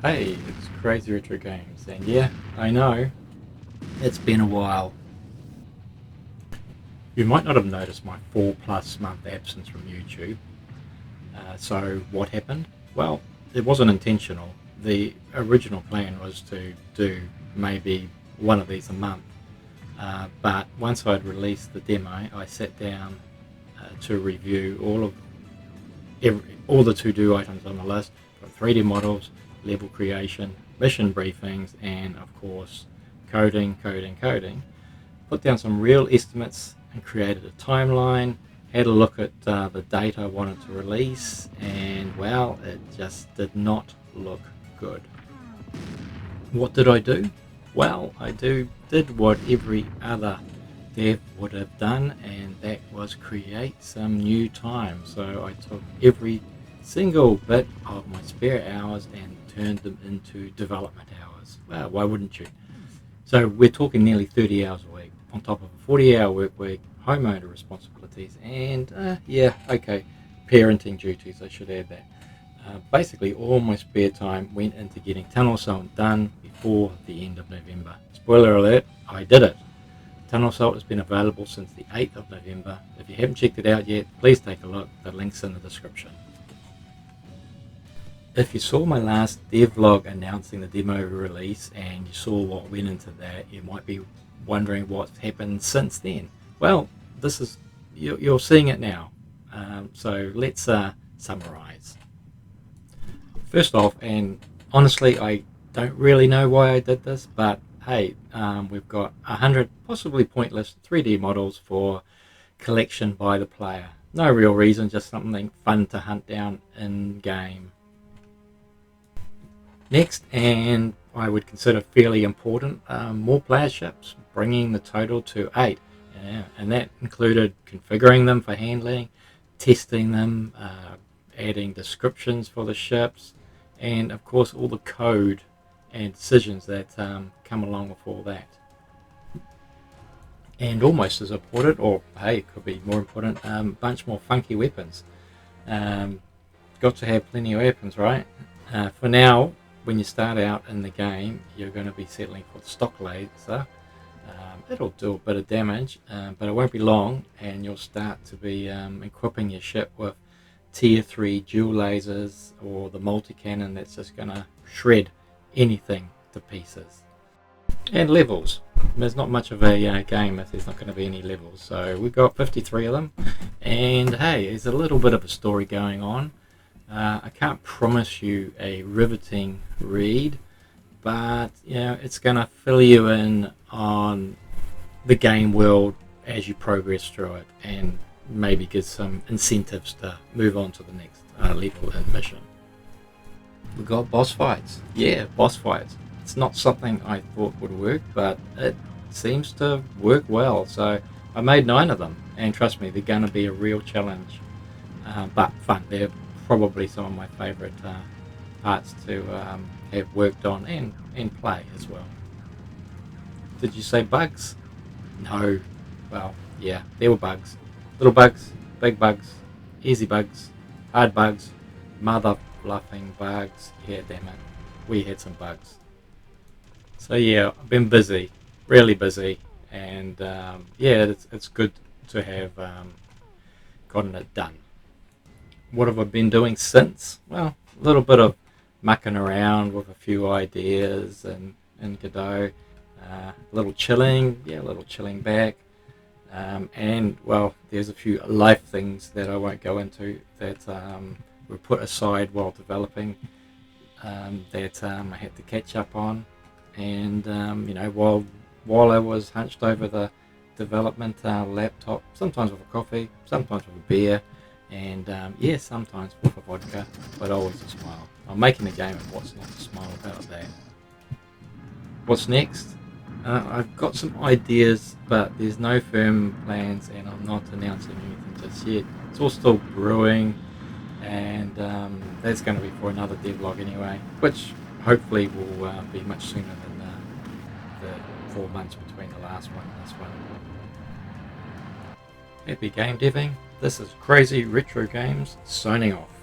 Hey, it's Crazy Retro Games, and yeah, I know, it's been a while. You might not have noticed my 4+ month absence from YouTube. So what happened? Well, it wasn't intentional. The original plan was to do maybe one of these a month. But once I'd released the demo, I sat down to review all the to-do items on the list, from 3D models, level creation, mission briefings, and of course coding. Put down some real estimates and created a timeline, had a look at the date I wanted to release, and well, it just did not look good. What did I do? Well, I did what every other dev would have done, and that was create some new time. So I took every single bit of my spare hours and turned them into development hours. Well, why wouldn't you? So we're talking nearly 30 hours a week, on top of a 40-hour work week, homeowner responsibilities, and parenting duties, I should add that. Basically, all my spare time went into getting Tunnel Assault done before the end of November. Spoiler alert, I did it. Tunnel Assault has been available since the 8th of November. If you haven't checked it out yet, please take a look. The link's in the description. If you saw my last devlog announcing the demo release and you saw what went into that, you might be wondering what's happened since then. Well, you're seeing it now. So let's summarize. First off, and honestly, I don't really know why I did this, but hey, we've got 100 possibly pointless 3D models for collection by the player. No real reason, just something fun to hunt down in game. Next, and I would consider fairly important, more player ships, bringing the total to 8. And that included configuring them for handling, testing them, adding descriptions for the ships, and of course all the code and decisions that come along with all that. And almost as important, or hey, could be more important, a bunch more funky weapons. Got to have plenty of weapons, right? For now, when you start out in the game, you're going to be settling for the stock laser. It'll do a bit of damage, but it won't be long, and you'll start to be equipping your ship with tier 3 dual lasers, or the multi-cannon that's just going to shred anything to pieces. And levels. There's not much of a game if there's not going to be any levels. So we've got 53 of them, and hey, there's a little bit of a story going on. I can't promise you a riveting read, but it's going to fill you in on the game world as you progress through it, and maybe give some incentives to move on to the next level and mission. We got boss fights. Yeah, boss fights. It's not something I thought would work, but it seems to work well. So I made 9 of them, and trust me, they're going to be a real challenge, but fun. They're probably some of my favorite parts to have worked on and play as well. Did you say bugs? No. Well, yeah, there were bugs. Little bugs, big bugs, easy bugs, hard bugs, mother bluffing bugs. Yeah, damn it, we had some bugs. So yeah, I've been busy, really busy, and yeah, it's good to have gotten it done. What have I been doing since? Well, a little bit of mucking around with a few ideas and Godot, a little chilling back, and well, there's a few life things that I won't go into that were put aside while developing, that I had to catch up on, and while I was hunched over the development laptop, sometimes with a coffee, sometimes with a beer, and yeah, sometimes with a vodka, but always a smile. I'm making a game, and what's not to smile about that? What's next? I've got some ideas, but there's no firm plans, and I'm not announcing anything just yet. It's all still brewing, and that's going to be for another devlog anyway, which hopefully will be much sooner than the 4 months between the last one and this one. Happy game deving. This is Crazy Retro Games signing off.